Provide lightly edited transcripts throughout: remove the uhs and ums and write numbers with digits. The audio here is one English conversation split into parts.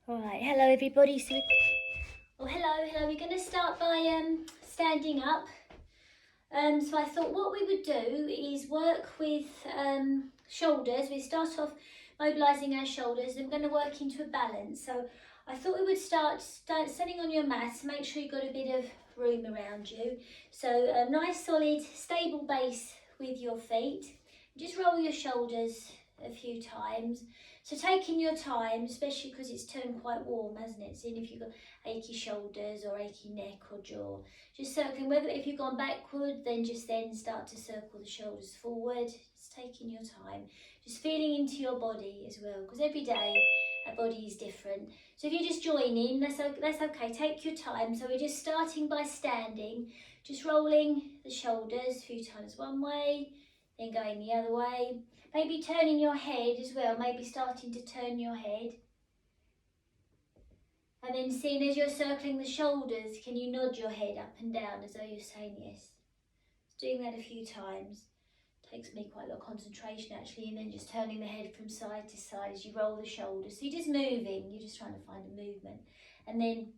All right, hello everybody. Hello. We're going to start by standing up. So I thought what we would do is work with shoulders. We start off mobilising our shoulders and we're going to work into a balance. So I thought we would start standing on your mat. Make sure you've got a bit of room around you. So a nice solid stable base with your feet. Just roll your shoulders a few times. So taking your time, especially because it's turned quite warm, hasn't it? Seeing if you've got achy shoulders or achy neck or jaw. Just circling, whether if you've gone backward, then start to circle the shoulders forward. Just taking your time. Just feeling into your body as well, because every day our body is different. So if you just join in, that's okay. Take your time. So we're just starting by standing, just rolling the shoulders a few times one way, then going the other way. Maybe turning your head as well, maybe starting to turn your head. And then seeing as you're circling the shoulders, can you nod your head up and down as though you're saying yes? Doing that a few times. Takes me quite a lot of concentration actually, and then just turning the head from side to side as you roll the shoulders. So you're just moving, you're just trying to find a movement. And then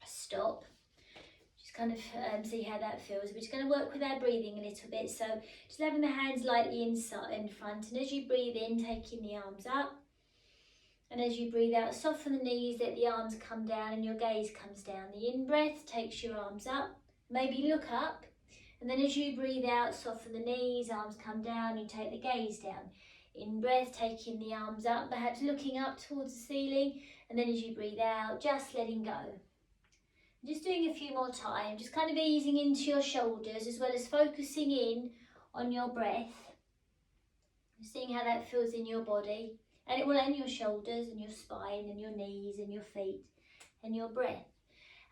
stop. Just kind of see how that feels. We're just going to work with our breathing a little bit. So just having the hands lightly inside in front, and as you breathe in, taking the arms up. And as you breathe out, soften the knees, let the arms come down and your gaze comes down. The in-breath takes your arms up, maybe look up. And then as you breathe out, soften the knees, arms come down, you take the gaze down. In-breath, taking the arms up, perhaps looking up towards the ceiling. And then as you breathe out, just letting go. Just doing a few more times, just kind of easing into your shoulders as well as focusing in on your breath. Seeing how that feels in your body. And it will end your shoulders and your spine and your knees and your feet and your breath.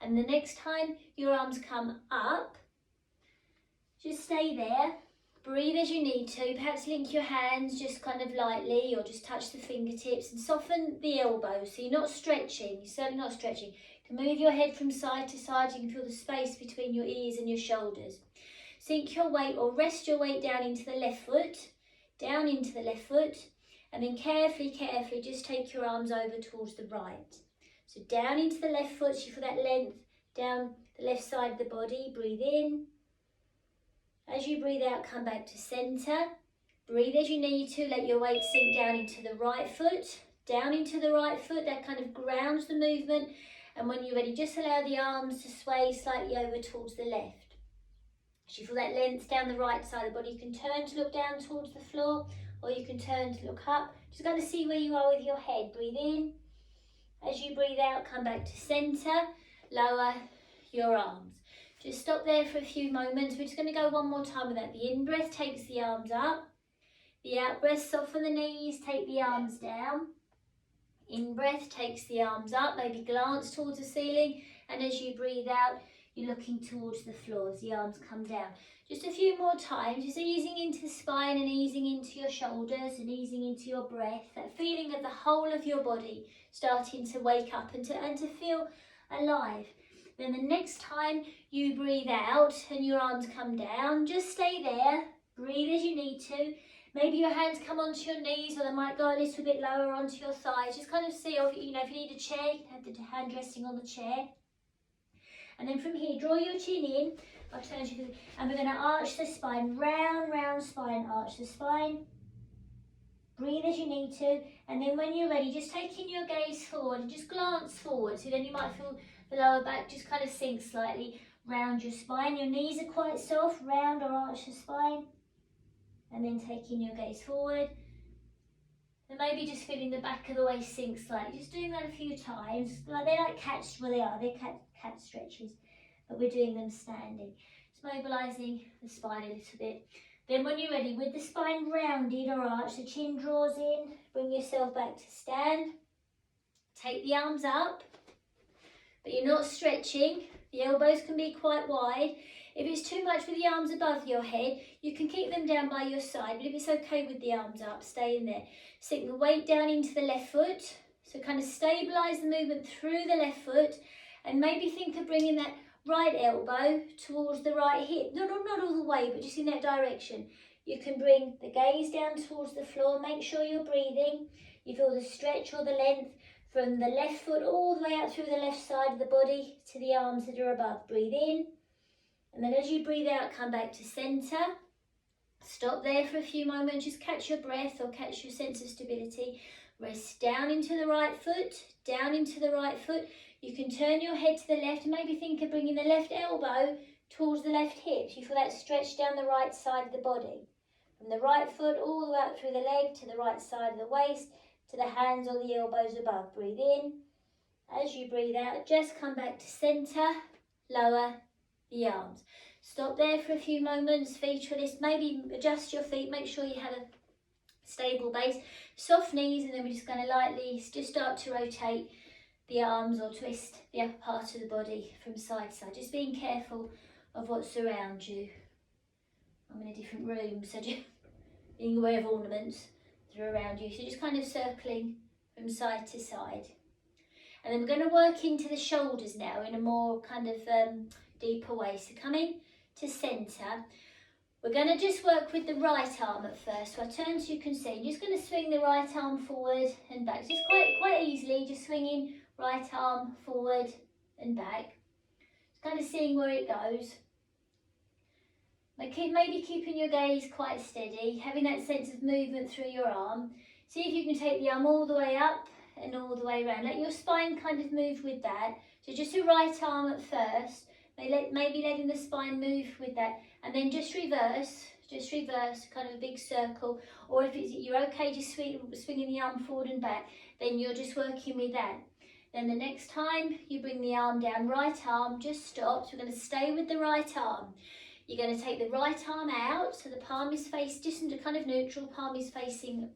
And the next time your arms come up, just stay there. Breathe as you need to. Perhaps link your hands just kind of lightly or just touch the fingertips and soften the elbows. So you're not stretching, you're certainly not stretching. You can move your head from side to side. You can feel the space between your ears and your shoulders. Sink your weight or rest your weight down into the left foot. Down into the left foot. And then carefully just take your arms over towards the right. So down into the left foot, so you feel that length down the left side of the body. Breathe in. As you breathe out, come back to centre. Breathe as you need to, let your weight sink down into the right foot. Down into the right foot, that kind of grounds the movement. And when you're ready, just allow the arms to sway slightly over towards the left. As you feel that length down the right side of the body, you can turn to look down towards the floor, or you can turn to look up. Just going to see where you are with your head. Breathe in. As you breathe out, come back to centre. Lower your arms. Just stop there for a few moments. We're just going to go one more time with that. The in-breath takes the arms up. The out-breath, soften the knees, take the arms down. In-breath takes the arms up, maybe glance towards the ceiling. And as you breathe out, you're looking towards the floor as the arms come down. Just a few more times, just easing into the spine and easing into your shoulders and easing into your breath. That feeling of the whole of your body starting to wake up and to feel alive. Then the next time you breathe out and your arms come down, just stay there. Breathe as you need to. Maybe your hands come onto your knees, or they might go a little bit lower onto your thighs. Just kind of see, if you need a chair, you can have the hand resting on the chair. And then from here, draw your chin in. I'll turn you, and we're going to arch the spine, round spine, arch the spine. Breathe as you need to, and then when you're ready, just taking your gaze forward and just glance forward. So then you might feel the lower back just kind of sink slightly round your spine. Your knees are quite soft, round or arch the spine. And then taking your gaze forward. And maybe just feeling the back of the waist sink slightly. Just doing that a few times. They're like cats, well they are, they're cat stretches. But we're doing them standing. Just mobilising the spine a little bit. Then when you're ready, with the spine rounded or arched, the chin draws in, bring yourself back to stand. Take the arms up, but you're not stretching. The elbows can be quite wide. If it's too much with the arms above your head, you can keep them down by your side, but if it's okay with the arms up, stay in there. Sink the weight down into the left foot, so kind of stabilise the movement through the left foot, and maybe think of bringing that right elbow towards the right hip. Not all the way, but just in that direction. You can bring the gaze down towards the floor, make sure you're breathing. You feel the stretch or the length from the left foot all the way out through the left side of the body to the arms that are above. Breathe in, and then as you breathe out, come back to centre. Stop there for a few moments, just catch your breath or catch your sense of stability. Rest down into the right foot, down into the right foot. You can turn your head to the left and maybe think of bringing the left elbow towards the left hip. You feel that stretch down the right side of the body. From the right foot all the way up through the leg to the right side of the waist, to the hands or the elbows above. Breathe in. As you breathe out, just come back to centre, lower the arms. Stop there for a few moments, feet release, maybe adjust your feet, make sure you have a stable base, soft knees, and then we're just going to lightly just start to rotate the arms or twist the upper part of the body from side to side. Just being careful of what's around you. I'm in a different room, so just being aware of ornaments that are around you. So just kind of circling from side to side. And then we're going to work into the shoulders now in a more kind of deeper way. So coming to centre, we're going to just work with the right arm at first. So I turn so you can see. I'm just going to swing the right arm forward and back. Just quite easily, just swinging right arm forward and back. Just kind of seeing where it goes. Maybe keeping your gaze quite steady, having that sense of movement through your arm. See if you can take the arm all the way up and all the way around. Let your spine kind of move with that. So just the right arm at first, maybe letting the spine move with that, and then just reverse, kind of a big circle. Or if you're okay just swinging the arm forward and back, then you're just working with that. Then the next time you bring the arm down, right arm just stops. We're going to stay with the right arm. You're going to take the right arm out, so the palm is facing just into kind of neutral, palm is facing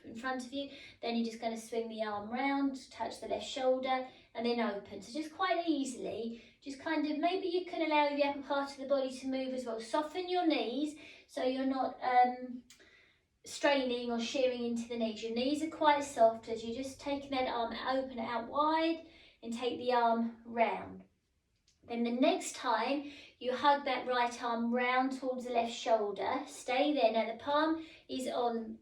in front of you. Then you're just going to swing the arm round, touch the left shoulder, and then open. So just quite easily, just kind of, maybe you can allow the upper part of the body to move as well. Soften your knees so you're not straining or shearing into the knees. Your knees are quite soft as you're just taking that arm, open it out wide and take the arm round. Then the next time you hug that right arm round towards the left shoulder, stay there. Now the palm is on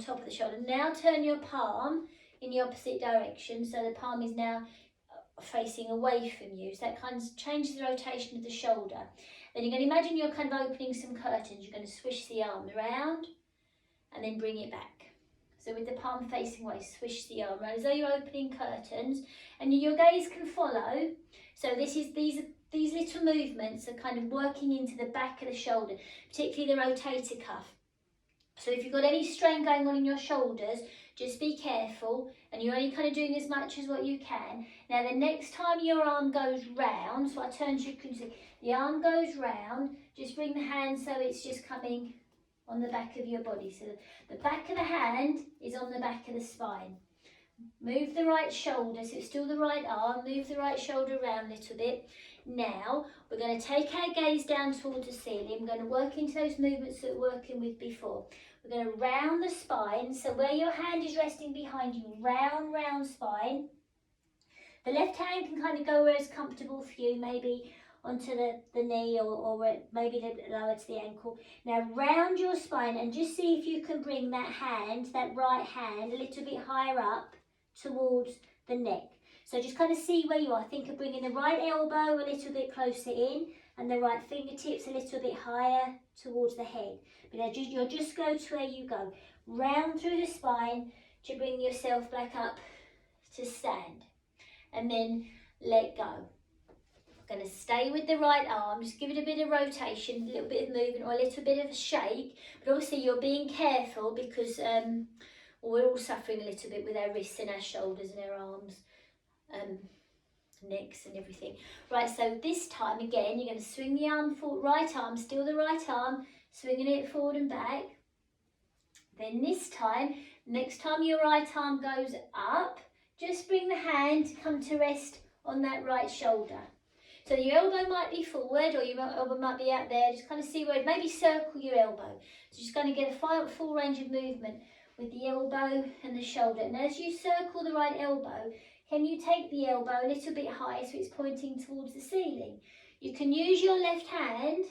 top of the shoulder. Now turn your palm in the opposite direction, so the palm is now facing away from you. So that kind of changes the rotation of the shoulder. Then you're going to imagine you're kind of opening some curtains. You're going to swish the arm around and then bring it back. So with the palm facing away, swish the arm around as though you're opening curtains, and your gaze can follow. So these little movements are kind of working into the back of the shoulder, particularly the rotator cuff. So if you've got any strain going on in your shoulders, just be careful, and you're only kind of doing as much as what you can. Now the next time your arm goes round, so I turn so you can see, the arm goes round, just bring the hand so it's just coming on the back of your body. So the back of the hand is on the back of the spine. Move the right shoulder, so it's still the right arm, move the right shoulder around a little bit. Now we're going to take our gaze down towards the ceiling. We're going to work into those movements that we're working with before. We're going to round the spine, so where your hand is resting behind you, round spine. The left hand can kind of go where it's comfortable for you, maybe onto the knee or maybe lower to the ankle. Now round your spine and just see if you can bring that hand, that right hand, a little bit higher up towards the neck. So just kind of see where you are. Think of bringing the right elbow a little bit closer in and the right fingertips a little bit higher towards the head. But you'll just go to where you go. Round through the spine to bring yourself back up to stand. And then let go. Going to stay with the right arm, just give it a bit of rotation, a little bit of movement or a little bit of a shake, but obviously you're being careful because we're all suffering a little bit with our wrists and our shoulders and our arms, necks and everything. Right, so this time again you're going to swing the arm forward, right arm, still the right arm, swinging it forward and back. Then this time, next time your right arm goes up, just bring the hand to come to rest on that right shoulder. So your elbow might be forward or your elbow might be out there. Just kind of see where, maybe circle your elbow. So just going to get a full range of movement with the elbow and the shoulder. And as you circle the right elbow, can you take the elbow a little bit higher so it's pointing towards the ceiling? You can use your left hand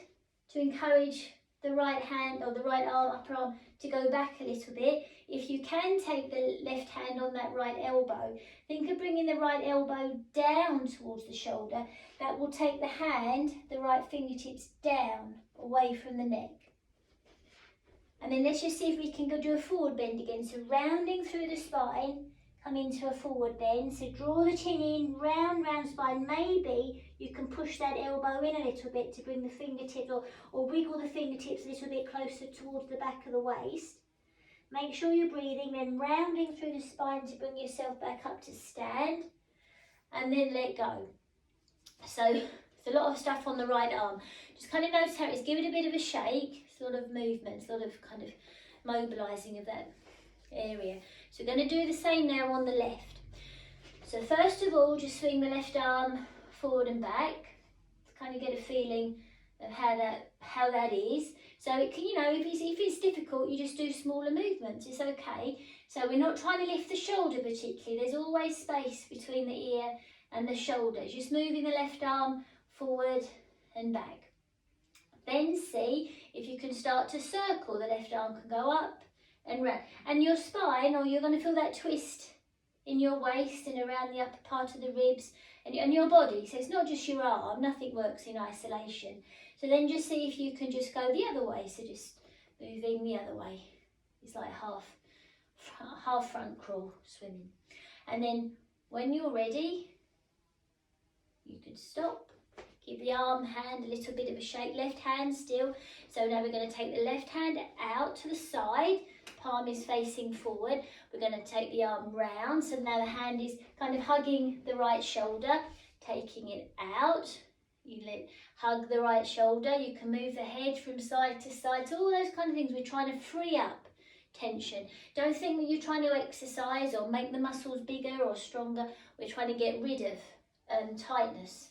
to encourage the right hand or the right arm, upper arm, to go back a little bit. If you can take the left hand on that right elbow, think of bringing the right elbow down towards the shoulder. That will take the hand, the right fingertips down, away from the neck. And then let's just see if we can go do a forward bend again. So rounding through the spine, come into a forward bend. So draw the chin in, round spine. Maybe you can push that elbow in a little bit to bring the fingertips, or wiggle the fingertips a little bit closer towards the back of the waist. Make sure you're breathing, then rounding through the spine to bring yourself back up to stand, and then let go. So it's a lot of stuff on the right arm. Just kind of notice how it's give it a bit of a shake, sort of movement, sort of kind of mobilising of that area. So we're going to do the same now on the left. So first of all, just swing the left arm forward and back to kind of get a feeling of how that is. So it can, you know, if it's difficult, you just do smaller movements. It's okay. So we're not trying to lift the shoulder particularly. There's always space between the ear and the shoulder. Just moving the left arm forward and back. Then see if you can start to circle. The left arm can go up and round. And your spine, or you're going to feel that twist in your waist and around the upper part of the ribs and your body. So it's not just your arm. Nothing works in isolation. So then just see if you can just go the other way. So just moving the other way. It's like half front crawl swimming. And then when you're ready, you can stop. Give the arm, hand a little bit of a shake. Left hand still. So now we're going to take the left hand out to the side. Palm is facing forward. We're going to take the arm round. So now the hand is kind of hugging the right shoulder. Taking it out. You hug the right shoulder. You can move the head from side to side. So all those kind of things. We're trying to free up tension. Don't think that you're trying to exercise or make the muscles bigger or stronger. We're trying to get rid of tightness.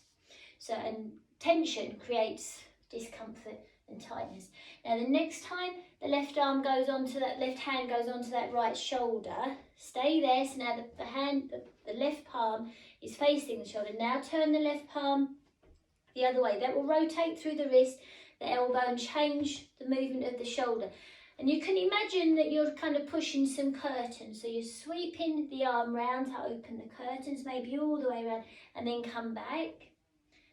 So, and tension creates discomfort and tightness. Now the next time the left arm goes onto that, left hand goes onto that right shoulder, stay there. So now the left palm is facing the shoulder. Now turn the left palm the other way. That will rotate through the wrist, the elbow, and change the movement of the shoulder. And you can imagine that you're kind of pushing some curtains. So you're sweeping the arm round to open the curtains, maybe all the way around, and then come back.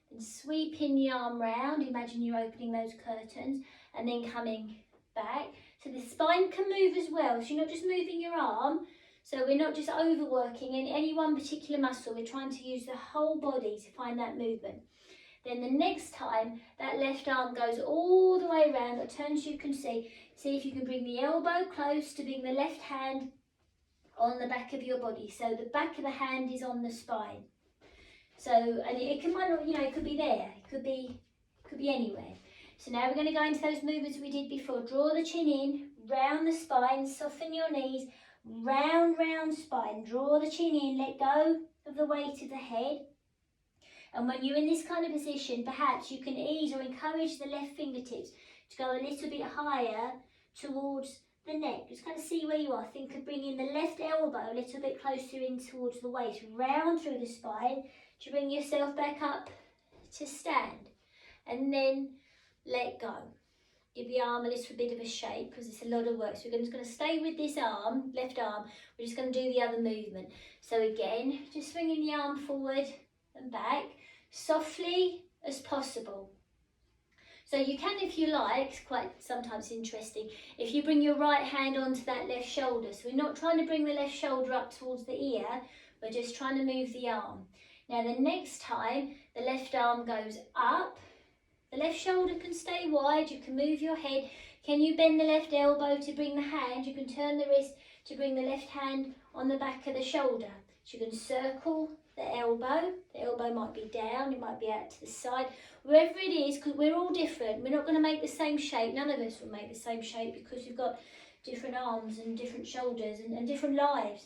And sweeping the arm round, imagine you're opening those curtains, and then coming back. So the spine can move as well. So you're not just moving your arm. So we're not just overworking any one particular muscle. We're trying to use the whole body to find that movement. Then the next time that left arm goes all the way around, or turns, you can see if you can bring the elbow close to bring the left hand on the back of your body. So the back of the hand is on the spine. So, and it can, you know, it could be there, it could be anywhere. So now we're going to go into those movements we did before. Draw the chin in, round the spine, soften your knees, round spine. Draw the chin in, let go of the weight of the head. And when you're in this kind of position, perhaps you can ease or encourage the left fingertips to go a little bit higher towards the neck. Just kind of see where you are. Think of bringing the left elbow a little bit closer in towards the waist, round through the spine to bring yourself back up to stand. And then let go. Give the arm a little bit of a shake because it's a lot of work. So we're just going to stay with this arm, left arm. We're just going to do the other movement. So again, just swinging the arm forward and back, softly as possible. So you can, if you like, it's quite sometimes interesting, if you bring your right hand onto that left shoulder. So we're not trying to bring the left shoulder up towards the ear, we're just trying to move the arm. Now the next time the left arm goes up, the left shoulder can stay wide, you can move your head. Can you bend the left elbow to bring the hand? You can turn the wrist to bring the left hand on the back of the shoulder. So you can circle the elbow might be down, it might be out to the side, wherever it is, because we're all different. We're not going to make the same shape, none of us will make the same shape because we've got different arms and different shoulders and different lives.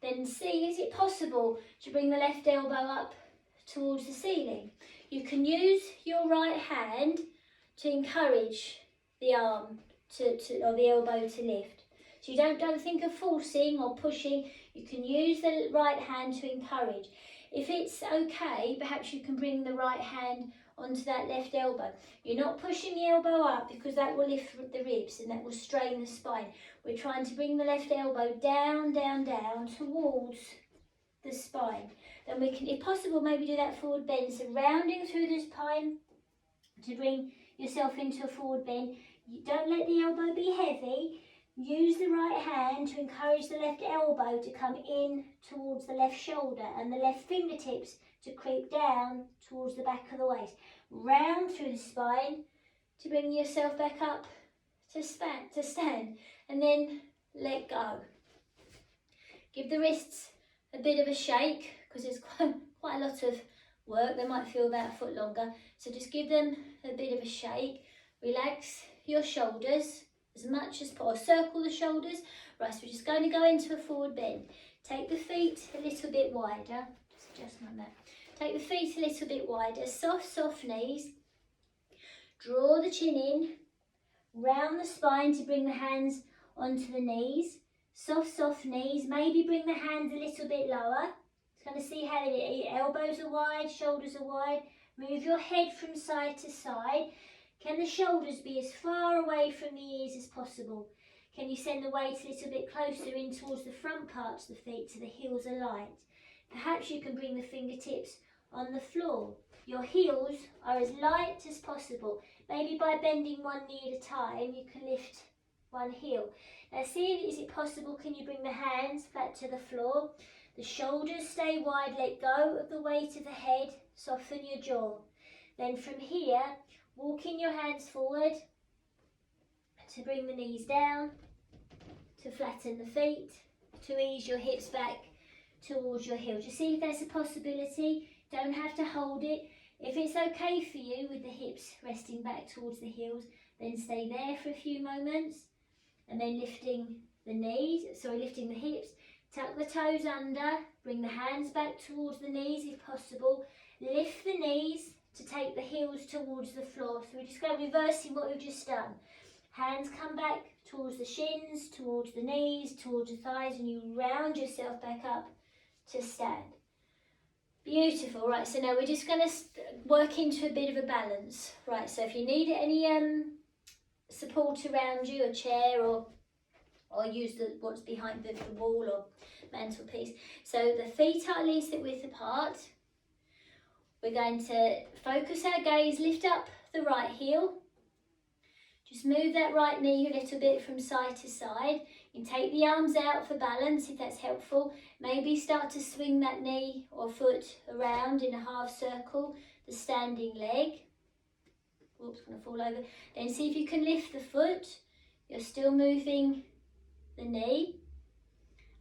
Then see, is it possible to bring the left elbow up towards the ceiling? You can use your right hand to encourage the arm or the elbow to lift. So you don't think of forcing or pushing. You can use the right hand to encourage. If it's okay, perhaps you can bring the right hand onto that left elbow. You're not pushing the elbow up because that will lift the ribs and that will strain the spine. We're trying to bring the left elbow down, down, down towards the spine. Then we can, if possible, maybe do that forward bend, so rounding through the spine to bring yourself into a forward bend. You don't let the elbow be heavy. Use the right hand to encourage the left elbow to come in towards the left shoulder and the left fingertips to creep down towards the back of the waist. Round through the spine to bring yourself back up to stand, and then let go. Give the wrists a bit of a shake because it's quite a lot of work. They might feel about a foot longer, so just give them a bit of a shake. Relax your shoulders as much as possible. Circle the shoulders. Right, so we're just going to go into a forward bend. Take the feet a little bit wider. Just adjust my mat. Take the feet a little bit wider. Soft, soft knees. Draw the chin in. Round the spine to bring the hands onto the knees. Soft, soft knees. Maybe bring the hands a little bit lower. Just going to see how the elbows are wide, shoulders are wide. Move your head from side to side. Can the shoulders be as far away from the ears as possible? Can you send the weight a little bit closer in towards the front parts of the feet so the heels are light? Perhaps you can bring the fingertips on the floor. Your heels are as light as possible. Maybe by bending one knee at a time, you can lift one heel. Now see, is it possible, can you bring the hands flat to the floor? The shoulders stay wide, let go of the weight of the head, soften your jaw. Then from here, walking your hands forward to bring the knees down, to flatten the feet, to ease your hips back towards your heel. Just see if there's a possibility. Don't have to hold it. If it's okay for you with the hips resting back towards the heels, then stay there for a few moments and then lifting the lifting the hips. Tuck the toes under, bring the hands back towards the knees if possible. Lift the knees to take the heels towards the floor. So we're just going reversing what we've just done. Hands come back towards the shins, towards the knees, towards the thighs, and you round yourself back up to stand. Beautiful. Right, so now we're just going to work into a bit of a balance. Right, so if you need any support around you, a chair or use what's behind the wall or mantelpiece. So the feet are at least a width apart. We're going to focus our gaze, lift up the right heel. Just move that right knee a little bit from side to side. You can take the arms out for balance if that's helpful. Maybe start to swing that knee or foot around in a half circle, the standing leg. Oops, going to fall over. Then see if you can lift the foot. You're still moving the knee.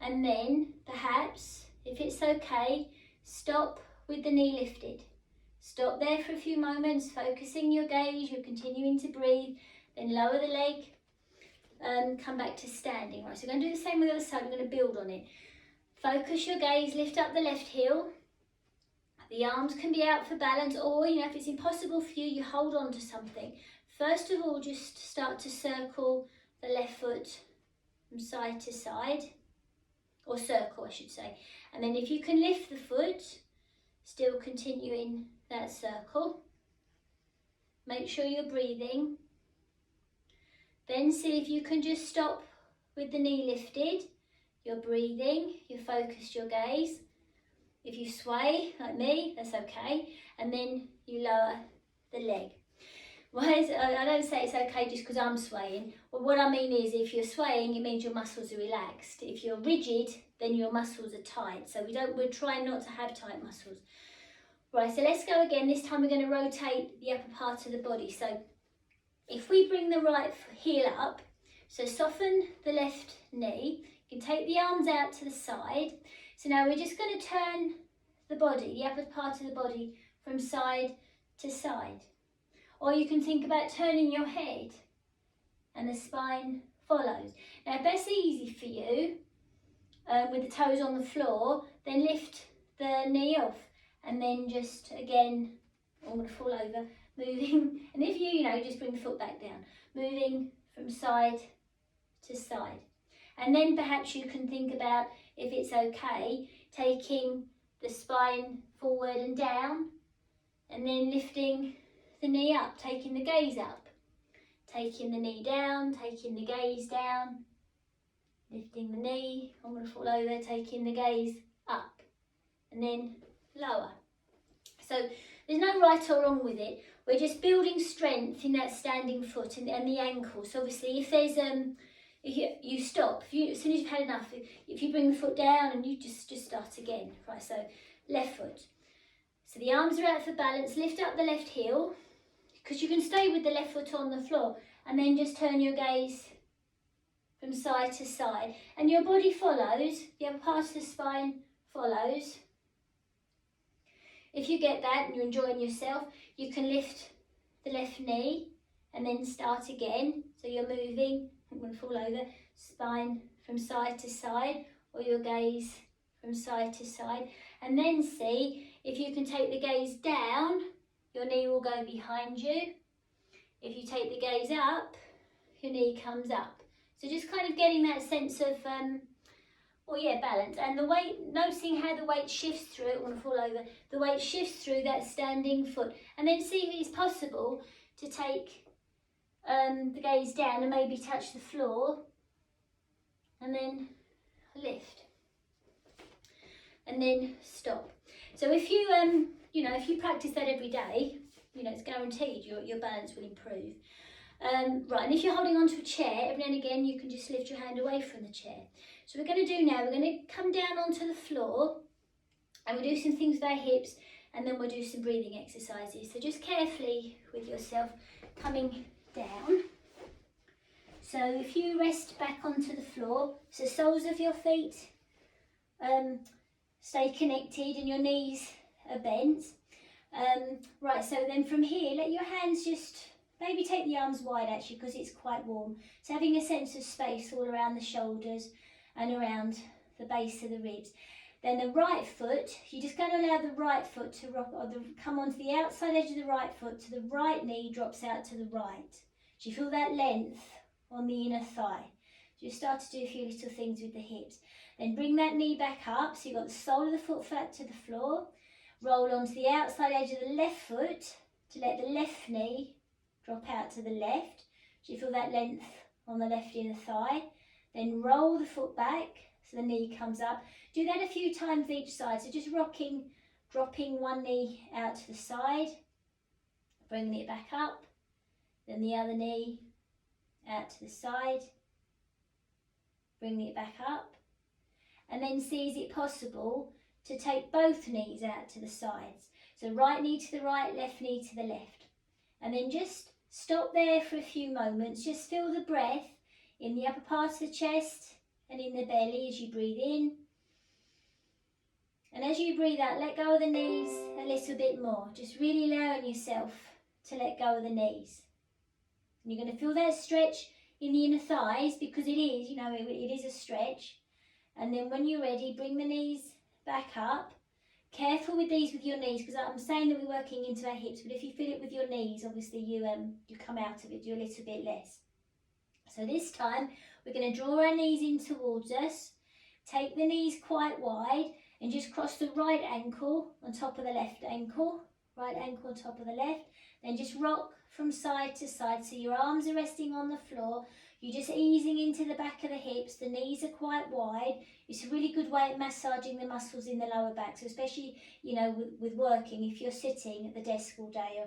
And then perhaps, if it's okay, stop with the knee lifted. Stop there for a few moments, focusing your gaze, you're continuing to breathe, then lower the leg, come back to standing. Right, so we're going to do the same with the other side, we're going to build on it. Focus your gaze, lift up the left heel. The arms can be out for balance, or if it's impossible for you, you hold on to something. First of all, just start to circle the left foot from side to side, or circle I should say. And then if you can lift the foot, still continuing that circle. Make sure you're breathing. Then see if you can just stop with the knee lifted. You're breathing, you focus your gaze. If you sway, like me, that's okay. And then you lower the leg. I don't say it's okay just because I'm swaying. But what I mean is if you're swaying, it means your muscles are relaxed. If you're rigid, then your muscles are tight. So we're trying not to have tight muscles. Right, so let's go again. This time we're going to rotate the upper part of the body. So if we bring the right heel up, so soften the left knee. You can take the arms out to the side. So now we're just going to turn the body, the upper part of the body, from side to side. Or you can think about turning your head and the spine follows. Now if that's easy for you, with the toes on the floor, then lift the knee off. And then just again, I'm going to fall over, moving. And if you just bring the foot back down, moving from side to side. And then perhaps you can think about, if it's okay, taking the spine forward and down, and then lifting the knee up, taking the gaze up. Taking the knee down, taking the gaze down. Lifting the knee, I'm going to fall over, taking the gaze up. And then lower. So there's no right or wrong with it. We're just building strength in that standing foot and the ankle. So obviously if there's if you stop, as soon as you've had enough, if you bring the foot down and you just start again. Right, so left foot. So the arms are out for balance, lift up the left heel, because you can stay with the left foot on the floor and then just turn your gaze from side to side. And your body follows, the upper part of the spine follows. If you get that and you're enjoying yourself, you can lift the left knee and then start again. So you're moving, I'm going to fall over, spine from side to side, or your gaze from side to side. And then see if you can take the gaze down, your knee will go behind you. If you take the gaze up, your knee comes up. So just kind of getting that sense of balance, and the weight, noticing how the weight shifts through it. I want to fall over. The weight shifts through that standing foot, and then see if it's possible to take the gaze down and maybe touch the floor, and then lift, and then stop. So if you if you practice that every day, it's guaranteed your balance will improve. Right, and if you're holding onto a chair, every now and again you can just lift your hand away from the chair. So we're going to do now, we're going to come down onto the floor and we'll do some things with our hips, and then we'll do some breathing exercises. So just carefully with yourself coming down. So if you rest back onto the floor, so soles of your feet stay connected and your knees are bent. Right, so then from here, let your hands just maybe take the arms wide actually, because it's quite warm. So having a sense of space all around the shoulders and around the base of the ribs. Then the right foot, you're just going to allow the right foot to rock, or come onto the outside edge of the right foot, to the right knee drops out to the right. Do you feel that length on the inner thigh? So you start to do a few little things with the hips. Then bring that knee back up, so you've got the sole of the foot flat to the floor. Roll onto the outside edge of the left foot to let the left knee drop out to the left. Do you feel that length on the left inner thigh? Then roll the foot back so the knee comes up. Do that a few times each side. So just rocking, dropping one knee out to the side, bringing it back up. Then the other knee out to the side, bringing it back up. And then see, is it possible to take both knees out to the sides? So right knee to the right, left knee to the left. And then just stop there for a few moments. Just feel the breath in the upper part of the chest and in the belly as you breathe in. And as you breathe out, let go of the knees a little bit more. Just really allowing yourself to let go of the knees. And you're going to feel that stretch in the inner thighs, because it is, it is a stretch. And then when you're ready, bring the knees back up. Careful with these with your knees, because I'm saying that we're working into our hips, but if you feel it with your knees, obviously you come out of it, do a little bit less. So this time we're going to draw our knees in towards us, take the knees quite wide, and just cross the right ankle on top of the left ankle, right ankle on top of the left. Then just rock from side to side, so your arms are resting on the floor. You're just easing into the back of the hips, the knees are quite wide. It's a really good way of massaging the muscles in the lower back. So especially, with working, if you're sitting at the desk all day,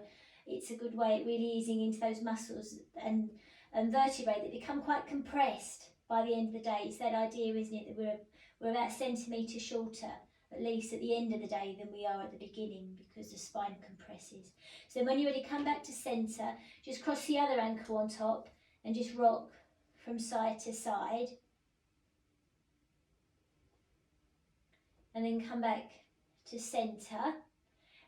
it's a good way of really easing into those muscles and vertebrae that become quite compressed by the end of the day. It's that idea, isn't it, that we're about a centimetre shorter, at least at the end of the day, than we are at the beginning, because the spine compresses. So when you're ready, come back to centre, just cross the other ankle on top and just rock from side to side. And then come back to centre.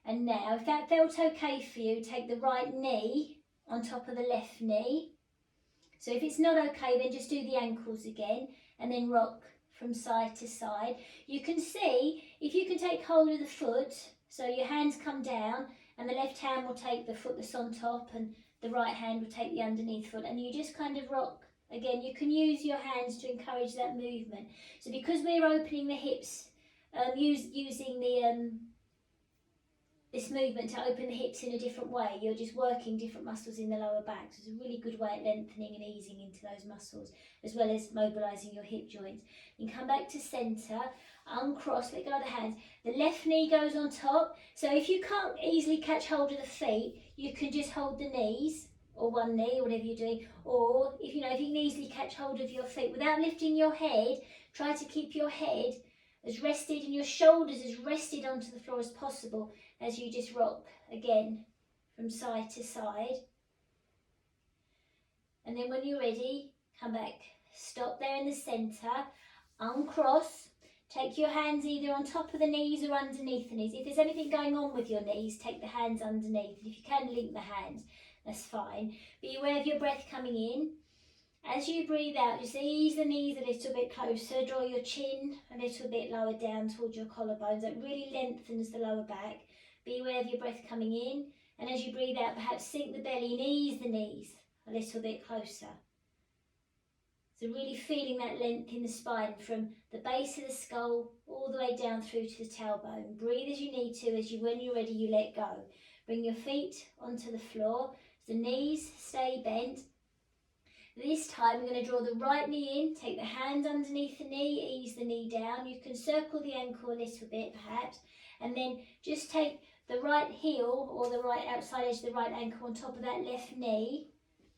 And now, if that felt okay for you, take the right knee on top of the left knee. So if it's not okay, then just do the ankles again and then rock from side to side. You can see, if you can take hold of the foot, so your hands come down and the left hand will take the foot that's on top and the right hand will take the underneath foot, and you just kind of rock. Again, you can use your hands to encourage that movement. So because we're opening the hips, using this movement to open the hips in a different way. You're just working different muscles in the lower back. So it's a really good way at lengthening and easing into those muscles, as well as mobilising your hip joints. Then come back to centre, uncross, let go of the hands. The left knee goes on top. So if you can't easily catch hold of the feet, you can just hold the knees, or one knee, or whatever you're doing. Or if you can easily catch hold of your feet without lifting your head, try to keep your head as rested and your shoulders as rested onto the floor as possible as you just rock again from side to side. And then when you're ready, come back, stop there in the centre, uncross, take your hands either on top of the knees or underneath the knees. If there's anything going on with your knees, take the hands underneath. If you can link the hands, that's fine. Be aware of your breath coming in. As you breathe out, just ease the knees a little bit closer, draw your chin a little bit lower down towards your collarbones. That really lengthens the lower back. Be aware of your breath coming in, and as you breathe out, perhaps sink the belly and ease the knees a little bit closer. So really feeling that length in the spine from the base of the skull all the way down through to the tailbone. Breathe as you need to. When you're ready, you let go. Bring your feet onto the floor. The knees stay bent. This time we're going to draw the right knee in, take the hand underneath the knee, ease the knee down. You can circle the ankle a little bit perhaps, and then just take the right heel or the right outside edge of the right ankle on top of that left knee,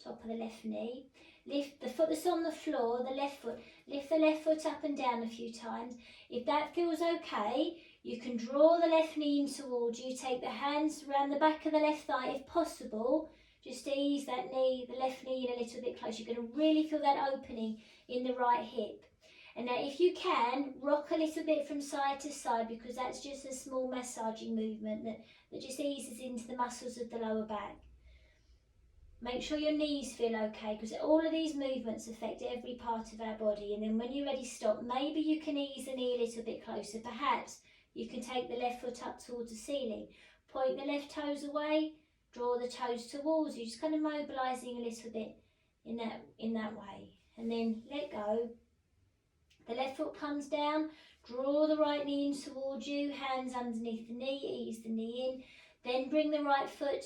top of the left knee. Lift the foot that's on the floor, the left foot, lift the left foot up and down a few times. If that feels okay, you can draw the left knee in towards you, take the hands around the back of the left thigh if possible. Just ease that knee, the left knee in a little bit closer. You're going to really feel that opening in the right hip. And now if you can, rock a little bit from side to side, because that's just a small massaging movement that just eases into the muscles of the lower back. Make sure your knees feel okay, because all of these movements affect every part of our body. And then when you're ready, stop. Maybe you can ease the knee a little bit closer. Perhaps you can take the left foot up towards the ceiling. Point the left toes away. Draw the toes towards you, just kind of mobilising a little bit in that way. And then let go. The left foot comes down, draw the right knee in towards you, hands underneath the knee, ease the knee in. Then bring the right foot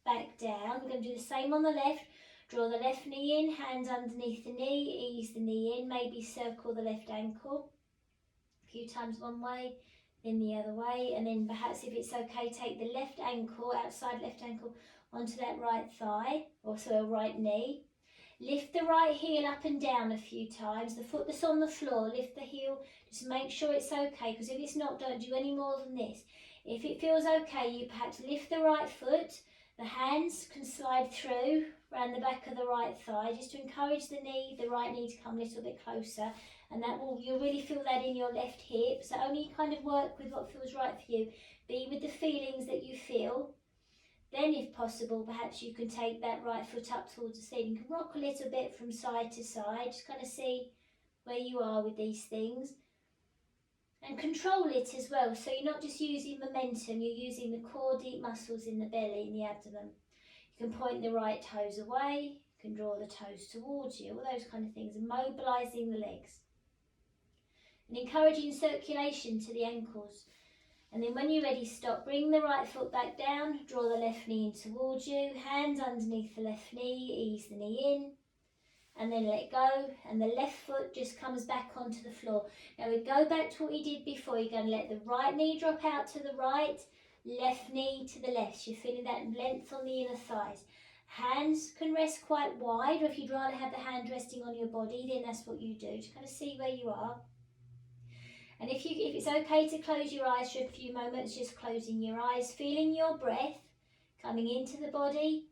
back down. We're going to do the same on the left. Draw the left knee in, hands underneath the knee, ease the knee in, maybe circle the left ankle a few times one way, then the other way, and then perhaps if it's okay, take the left ankle, outside left ankle, onto that right thigh, also a right knee. Lift the right heel up and down a few times. The foot that's on the floor, lift the heel, just make sure it's okay, because if it's not, don't do any more than this. If it feels okay, you perhaps lift the right foot, the hands can slide through around the back of the right thigh, just to encourage the right knee to come a little bit closer. And you'll really feel that in your left hip. So only kind of work with what feels right for you. Be with the feelings that you feel. Then if possible, perhaps you can take that right foot up towards the ceiling. You can rock a little bit from side to side. Just kind of see where you are with these things. And control it as well. So you're not just using momentum, you're using the core deep muscles in the belly and the abdomen. You can point the right toes away. You can draw the toes towards you. All those kind of things. And mobilising the legs. And encouraging circulation to the ankles. And then when you're ready, stop. Bring the right foot back down, draw the left knee in towards you, hands underneath the left knee, ease the knee in, and then let go, and the left foot just comes back onto the floor. Now we go back to what you did before. You're going to let the right knee drop out to the right, left knee to the left. So you're feeling that length on the inner thighs. Hands can rest quite wide, or if you'd rather have the hand resting on your body, then that's what you do. Just kind of see where you are. And if it's okay to close your eyes for a few moments, just closing your eyes, feeling your breath coming into the body,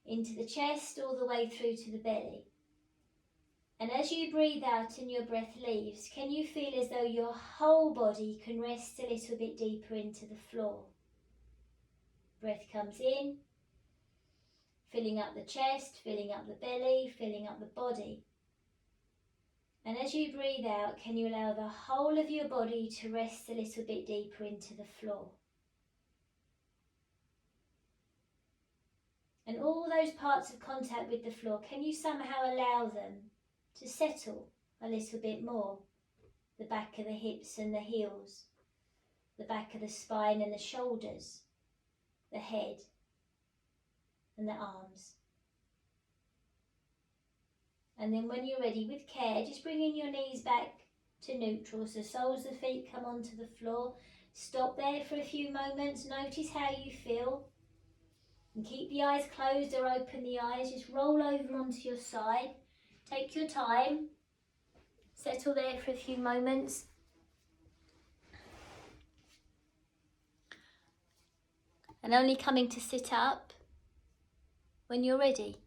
into the chest, all the way through to the belly. And as you breathe out and your breath leaves, can you feel as though your whole body can rest a little bit deeper into the floor? Breath comes in, filling up the chest, filling up the belly, filling up the body. And as you breathe out, can you allow the whole of your body to rest a little bit deeper into the floor? And all those parts of contact with the floor, can you somehow allow them to settle a little bit more? The back of the hips and the heels, the back of the spine and the shoulders, the head and the arms. And then when you're ready, with care, just bringing your knees back to neutral, so soles of the feet come onto the floor. Stop there for a few moments, notice how you feel. And keep the eyes closed or open the eyes, just roll over onto your side. Take your time, settle there for a few moments. And only coming to sit up when you're ready.